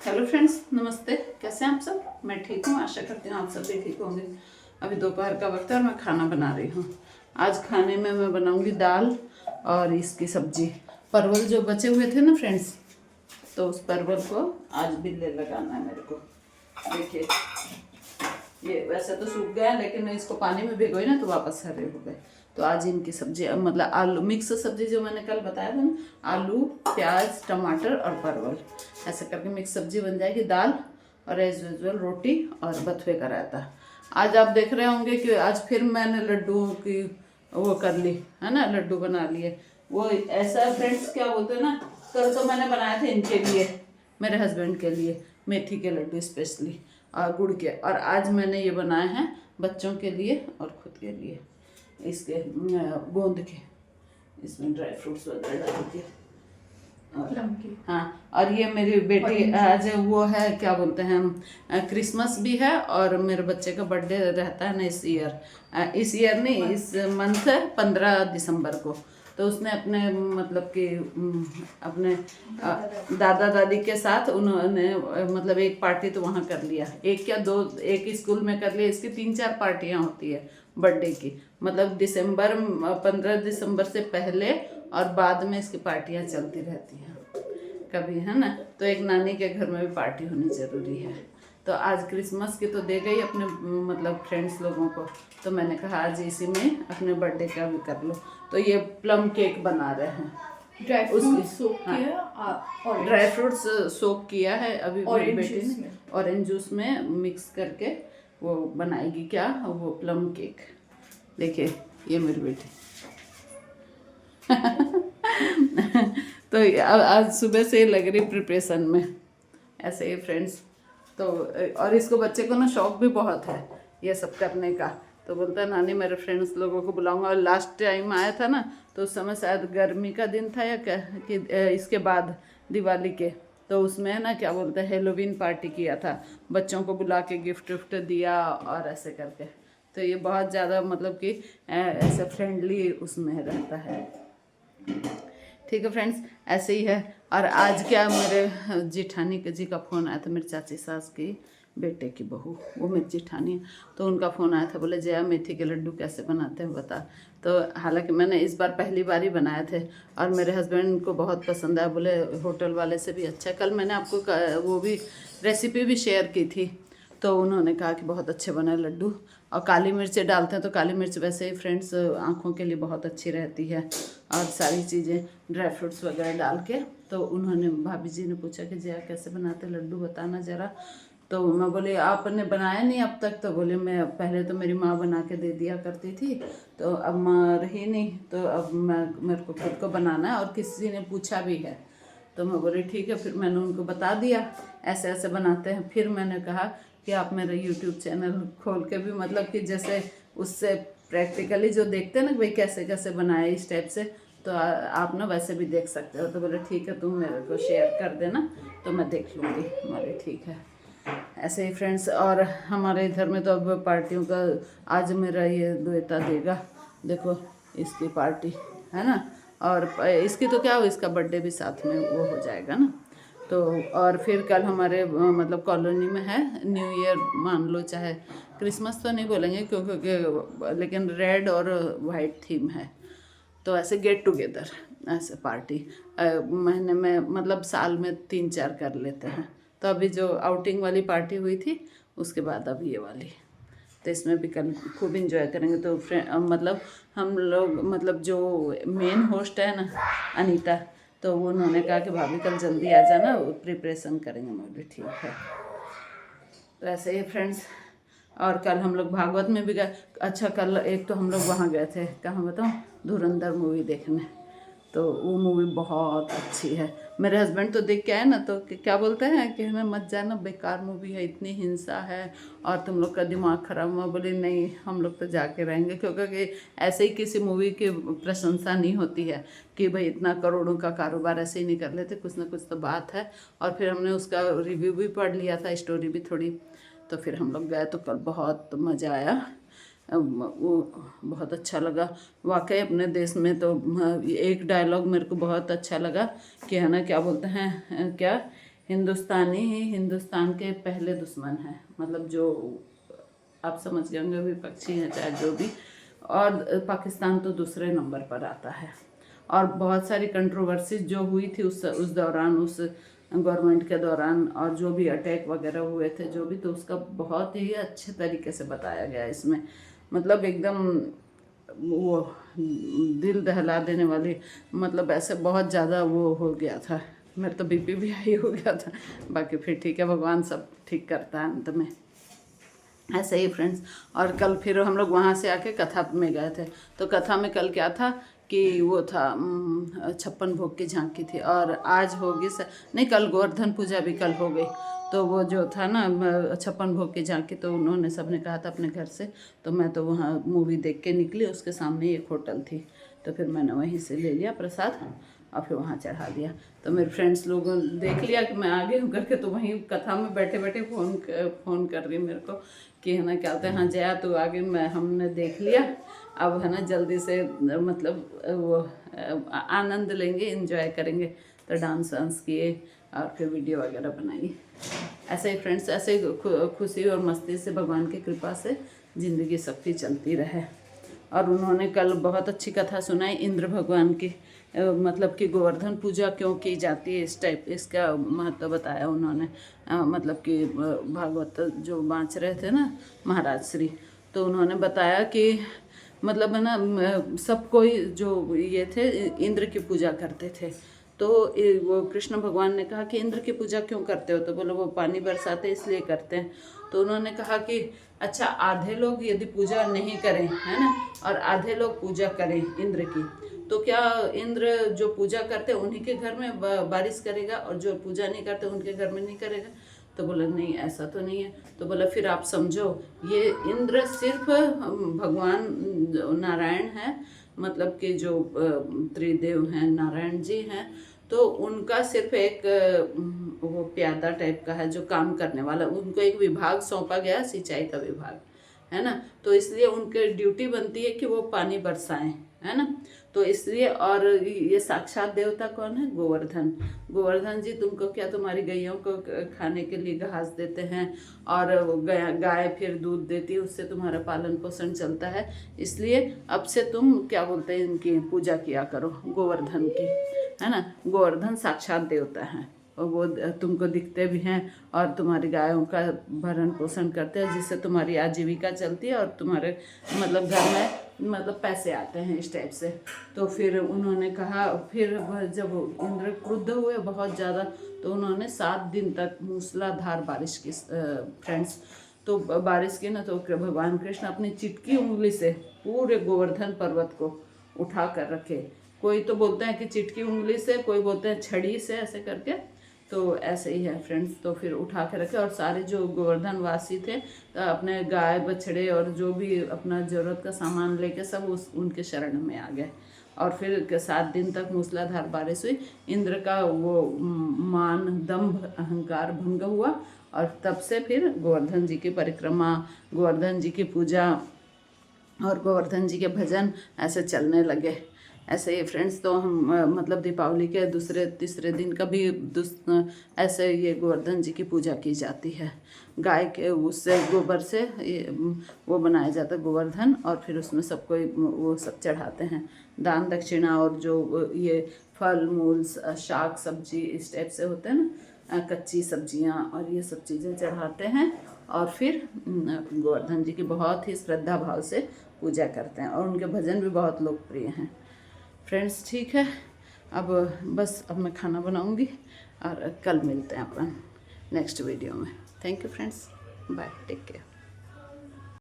Hello friends, नमस्ते। कैसे हैं आप सब? मैं ठीक हूँ, आशा करती हूँ आप सब भी ठीक होंगे। अभी दोपहर का वक्त है और मैं खाना बना रही हूँ। आज खाने में मैं बनाऊंगी दाल और इसकी सब्जी। परवल जो बचे हुए थे ना फ्रेंड्स, तो उस परवल को आज बिल्ले लगाना है मेरे को। देखिए, ये वैसे तो सूख गया लेकिन इसको पानी में भिगोई ना तो वापस हरे हो गए। तो आज इनकी सब्जी, मतलब आलू मिक्स सब्जी जो मैंने कल बताया था ना, आलू प्याज टमाटर और परवल, ऐसे करके मिक्स सब्जी बन जाएगी। दाल और एज यूजल रोटी और बथुए का रायता। आज आप देख रहे होंगे कि आज फिर मैंने लड्डुओं की वो कर ली है ना, लड्डू बना लिए। वो ऐसा फ्रेंड्स क्या बोलते हैं ना, कल तो मैंने बनाए थे इनके लिए, मेरे हस्बैंड के लिए मेथी के लड्डू स्पेशली और गुड़ के। और आज मैंने ये बनाए हैं बच्चों के लिए और खुद के लिए, इसके गोंद के, इसमें ड्राई फ्रूट्स वगैरह डाल के। हाँ, और ये मेरी बेटी आज वो है, क्या बोलते हैं, क्रिसमस भी है और मेरे बच्चे का बर्थडे रहता है ना इस ईयर नहीं, इस मंथ है 15 दिसंबर को। तो उसने अपने मतलब कि अपने दादा दादी के साथ उन्होंने मतलब एक पार्टी तो वहाँ कर लिया, एक क्या दो, एक स्कूल में कर लिया। इसकी 3-4 पार्टियाँ होती है बर्थडे की, मतलब 15 दिसंबर से पहले और बाद में इसकी पार्टियाँ चलती रहती हैं कभी, है ना। तो एक नानी के घर में भी पार्टी होनी ज़रूरी है। तो आज क्रिसमस की तो दे गई अपने मतलब फ्रेंड्स लोगों को, तो मैंने कहा आज इसी में अपने बर्थडे का भी कर लो। तो ये प्लम केक बना रहे हैं। ड्राई फ्रूट्स सोक हाँ, ड्राई फ्रूट्स सोक किया है अभी मेरी बेटी ने, ऑरेंज जूस में मिक्स करके वो बनाएगी क्या, वो प्लम केक। देखिए ये मेरी बेटी तो आज सुबह से लग रही प्रिपरेशन में ऐसे ही फ्रेंड्स। तो और इसको बच्चे को ना शौक भी बहुत है ये सब करने का। तो बोलता है नानी मेरे फ्रेंड्स लोगों को बुलाऊंगा। और लास्ट टाइम आया था ना तो उस समय शायद गर्मी का दिन था या क्या कि इसके बाद दिवाली के, तो उसमें ना क्या बोलते हैं हेलोवीन पार्टी किया था, बच्चों को बुला के गिफ्ट विफ्ट दिया और ऐसे करके। तो ये बहुत ज़्यादा मतलब कि ऐसे फ्रेंडली उसमें रहता है। ठीक है फ्रेंड्स, ऐसे ही है। और आज क्या, मेरे जिठानी जी का फ़ोन आया था, मेरी चाची सास की बेटे की बहू, वो मेरी जिठानी है। तो उनका फ़ोन आया था, बोले जया मेथी के लड्डू कैसे बनाते हैं बता। तो हालांकि मैंने इस बार पहली बार ही बनाए थे और मेरे हस्बैंड को बहुत पसंद आया, बोले होटल वाले से भी अच्छा। कल मैंने आपको वो भी रेसिपी भी शेयर की थी, तो उन्होंने कहा कि बहुत अच्छे बने लड्डू। और काली मिर्च डालते हैं तो काली मिर्च वैसे ही फ्रेंड्स आँखों के लिए बहुत अच्छी रहती है। और सारी चीज़ें ड्राई फ्रूट्स वगैरह डाल के, तो उन्होंने भाभी जी ने पूछा कि जया कैसे बनाते लड्डू बताना ज़रा। तो मैं बोली आपने बनाया नहीं अब तक? तो बोले मैं पहले तो मेरी माँ बना के दे दिया करती थी, तो अब माँ रही नहीं, तो अब मेरे को खुद को बनाना है और किसी ने पूछा भी है। तो मैं बोली ठीक है। फिर मैंने उनको बता दिया ऐसे ऐसे बनाते हैं। फिर मैंने कहा कि आप मेरा यूट्यूब चैनल खोल के भी मतलब कि जैसे उससे प्रैक्टिकली जो देखते हैं ना भाई कैसे कैसे बनाए इस टाइप से, तो आप ना वैसे भी देख सकते हो। तो बोले ठीक है तुम मेरे को शेयर कर देना तो मैं देख लूँगी। हमारे ठीक है ऐसे ही फ्रेंड्स। और हमारे इधर में तो अब पार्टियों का, आज मेरा ये द्वेता देगा, देखो इसकी पार्टी है ना। और इसकी तो क्या हो, इसका बर्थडे भी साथ में वो हो जाएगा ना। तो और फिर कल हमारे मतलब कॉलोनी में है न्यू ईयर, मान लो चाहे क्रिसमस तो नहीं बोलेंगे क्योंकि लेकिन रेड और वाइट थीम है। तो ऐसे गेट टुगेदर, ऐसे पार्टी महीने में मतलब साल में 3-4 कर लेते हैं। तो अभी जो आउटिंग वाली पार्टी हुई थी उसके बाद अब ये वाली, तो इसमें भी कल खूब इंजॉय करेंगे। तो मतलब हम लोग मतलब जो मेन होस्ट है ना अनीता, तो वो उन्होंने कहा कि भाभी कल जल्दी आ जाना, प्रिपरेशन करेंगे। मैं बोली ठीक है। तो ऐसे ही फ्रेंड्स। और कल हम लोग भागवत में भी गए। अच्छा, कल एक तो हम लोग वहाँ गए थे, कहाँ बताऊँ, धुरंधर मूवी देखने। तो वो मूवी बहुत अच्छी है। मेरे हस्बैंड तो देख के आए ना तो क्या बोलते हैं कि हमें मत जाना, बेकार मूवी है, इतनी हिंसा है और तुम लोग का दिमाग खराब हुआ। बोले नहीं हम लोग तो जाके रहेंगे, क्योंकि ऐसे ही किसी मूवी की प्रशंसा नहीं होती है कि भाई इतना करोड़ों का कारोबार ऐसे ही नहीं कर लेते, कुछ ना कुछ तो बात है। और फिर हमने उसका रिव्यू भी पढ़ लिया था, स्टोरी भी थोड़ी। तो फिर हम लोग गए तो कल बहुत मज़ा आया, वो बहुत अच्छा लगा वाकई। अपने देश में तो एक डायलॉग मेरे को बहुत अच्छा लगा कि है ना, क्या बोलते हैं क्या, हिंदुस्तानी ही हिंदुस्तान के पहले दुश्मन हैं, मतलब जो आप समझ गए होंगे, विपक्षी हैं चाहे जो भी, और पाकिस्तान तो दूसरे नंबर पर आता है। और बहुत सारी कंट्रोवर्सी जो हुई थी उस दौरान, उस गवर्नमेंट के दौरान, और जो भी अटैक वगैरह हुए थे जो भी, तो उसका बहुत ही अच्छे तरीके से बताया गया इसमें, मतलब एकदम वो दिल दहला देने वाली, मतलब ऐसे बहुत ज़्यादा वो हो गया था, मेरा तो बीपी भी हाई हो गया था। बाकी फिर ठीक है, भगवान सब ठीक करता है अंत में, ऐसे ही फ्रेंड्स। और कल फिर हम लोग वहाँ से आके कथा में गए थे, तो कथा में कल क्या था कि वो था 56 भोग की झांकी थी, और आज होगी नहीं, कल गोवर्धन पूजा भी कल हो गई। तो वो जो था ना 56 भोग की झांकी, तो उन्होंने सबने कहा था अपने घर से, तो मैं तो वहाँ मूवी देख के निकली, उसके सामने एक होटल थी, तो फिर मैंने वहीं से ले लिया प्रसाद और फिर वहाँ चढ़ा दिया। तो मेरे फ्रेंड्स लोगों ने देख लिया कि मैं आगे हूँ करके, तो वहीं कथा में बैठे बैठे फ़ोन कर रही मेरे को कि है ना, क्या होता है, हाँ जया तो आगे, मैं हमने देख लिया, अब है ना जल्दी से मतलब वो आनंद लेंगे, एंजॉय करेंगे। तो डांस वांस किए और फिर वीडियो वगैरह बनाई। ऐसे ही फ्रेंड्स, ऐसे खुशी और मस्ती से भगवान की कृपा से ज़िंदगी सबकी चलती रहे। और उन्होंने कल बहुत अच्छी कथा सुनाई इंद्र भगवान की, मतलब कि गोवर्धन पूजा क्यों की जाती है, इस टाइप इसका महत्व बताया उन्होंने। मतलब कि भागवत जो बाँच रहे थे ना महाराज श्री, तो उन्होंने बताया कि मतलब है ना सब कोई जो ये थे इंद्र की पूजा करते थे। तो वो कृष्ण भगवान ने कहा कि इंद्र की पूजा क्यों करते हो, तो बोले वो पानी बरसाते इसलिए करते हैं। तो उन्होंने कहा कि अच्छा, आधे लोग यदि पूजा नहीं करें, है ना, और आधे लोग पूजा करें इंद्र की, तो क्या इंद्र जो पूजा करते उन्हीं के घर में बारिश करेगा और जो पूजा नहीं करते उनके घर में नहीं करेगा? तो बोला नहीं, ऐसा तो नहीं है। तो बोला फिर आप समझो, ये इंद्र सिर्फ भगवान नारायण है, मतलब कि जो त्रिदेव हैं, नारायण जी हैं, तो उनका सिर्फ एक वो प्यादा टाइप का है जो काम करने वाला, उनको एक विभाग सौंपा गया, सिंचाई का विभाग, है ना। तो इसलिए उनके ड्यूटी बनती है कि वो पानी बरसाएं, है ना। तो इसलिए, और ये साक्षात देवता कौन है? गोवर्धन। गोवर्धन जी तुमको क्या, तुम्हारी गैयों को खाने के लिए घास देते हैं, और गाय फिर दूध देती है, उससे तुम्हारा पालन पोषण चलता है। इसलिए अब से तुम क्या बोलते हैं, इनकी पूजा किया करो, गोवर्धन की, है ना। गोवर्धन साक्षात देवता हैं, और वो तुमको दिखते भी हैं और तुम्हारी गायों का भरण पोषण करते हैं, जिससे तुम्हारी आजीविका चलती है और तुम्हारे मतलब घर में मतलब पैसे आते हैं, इस टाइप से। तो फिर उन्होंने कहा, फिर जब इंद्र क्रुद्ध हुए बहुत ज़्यादा, तो उन्होंने 7 दिन तक मूसलाधार बारिश की फ्रेंड्स। तो बारिश की ना, तो भगवान कृष्ण अपनी चिटकी उंगली से पूरे गोवर्धन पर्वत को उठा कर रखे। कोई तो बोलते हैं कि चिटकी उंगली से, कोई बोलते हैं छड़ी से, ऐसे करके, तो ऐसे ही है फ्रेंड्स। तो फिर उठा के रखे, और सारे जो गोवर्धन वासी थे अपने गाय बछड़े और जो भी अपना ज़रूरत का सामान लेके सब उनके शरण में आ गए। और फिर 7 दिन तक मूसलाधार बारिश हुई। इंद्र का वो मान, दंभ, अहंकार भंग हुआ, और तब से फिर गोवर्धन जी की परिक्रमा, गोवर्धन जी की पूजा और गोवर्धन जी के भजन ऐसे चलने लगे। ऐसे ही फ्रेंड्स, तो हम मतलब दीपावली के दूसरे तीसरे दिन का भी ऐसे ये गोवर्धन जी की पूजा की जाती है। गाय के उससे गोबर से वो बनाया जाता है गोवर्धन, और फिर उसमें सबको वो सब चढ़ाते हैं, दान दक्षिणा, और जो ये फल मूल शाक सब्जी इस टाइप से होते हैं ना, कच्ची सब्जियां, और ये सब चीज़ें चढ़ाते हैं। और फिर गोवर्धन जी की बहुत ही श्रद्धा भाव से पूजा करते हैं, और उनके भजन भी बहुत लोकप्रिय हैं फ्रेंड्स। ठीक है, अब बस अब मैं खाना बनाऊंगी, और कल मिलते हैं अपन नेक्स्ट वीडियो में। Thank you friends, bye, take care.